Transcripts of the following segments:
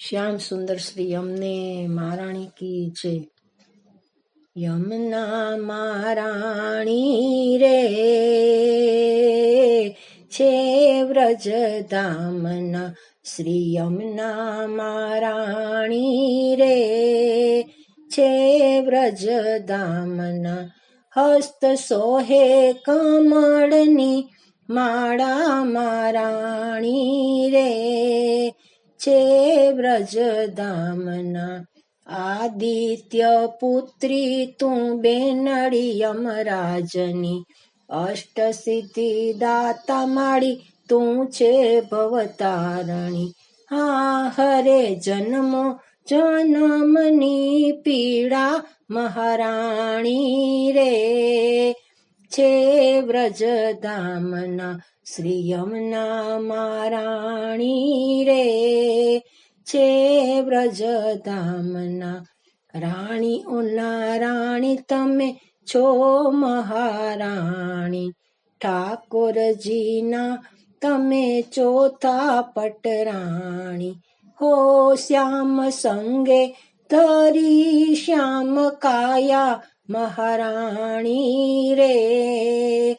શ્યામ સુંદર શ્રી અમને મહારાણી કી જય. યમુના મહારાણી રે છે વ્રજધામના, શ્રી યમુના મહારાણી રે છે વ્રજધામના. હસ્ત સોહે કમળની માળા મહારાણી રે છે વ્રજધામના. આદિત્ય પુત્રી તું બેનડી યમરાજની, અષ્ટ સિદ્ધિ દાતા માળી તું છે ભવતારણી. હા હરે જન્મો જન્મની પીડા મહારાણી રે છે વ્રજધામના, શ્રી યમુના મહારાણી રે છે વ્રજધામના. રાણીઓના રાણી તમે છો મહારાણી, ઠાકોરજીના તમે ચોથા પટરાણી. હો શ્યામ સંગે ધરી શ્યામ કાયા મહારાણી રે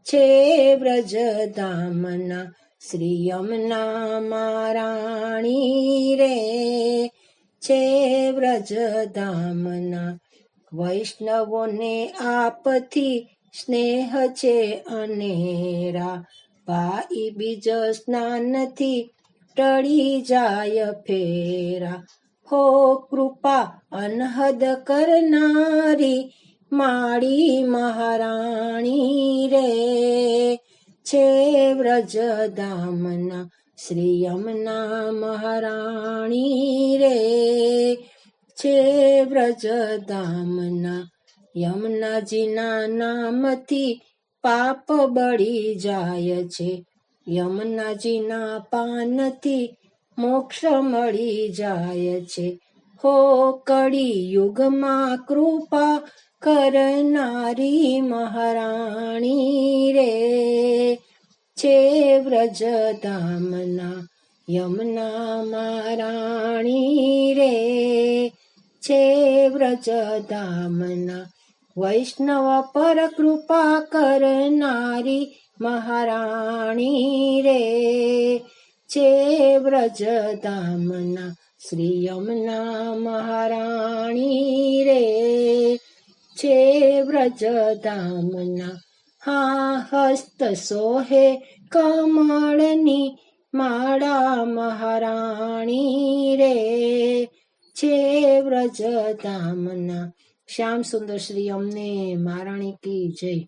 છે વ્રજધામના, શ્રી યમુના મહારાણી રે છે વ્રજધામના. વૈષ્ણવોને આપથી સ્નેહ છે અનેરા, ભાઈ બીજ સ્નાનથી ટળી જાય ફેરા. હો કૃપા અનહદ કરનારી માળી મહારાણી રે છે વ્રજધામના, શ્રી યમુના મહારાણી રે છે વ્રજધામના. યમુનાજીના નામથી પાપ બળી જાય છે, યમુનાજીના પાનથી મોક્ષ મળી જાય છે. હો કળી યુગમાં કૃપા કરનારી મહારાણી રે છે વ્રજધામના, યમુના મહારાણી રે છે વ્રજધામના. વૈષ્ણવ પર કૃપા કરનારી મહારાણી રે છે વ્રજધામના, શ્રી યમુના મહારાણી રે છે વ્રજધામના. હા હસ્ત સોહે કમળની માળા મહારાણી રે છે વ્રજધામના. શ્યામ સુંદર શ્રી અમને મહારાણી કી જય.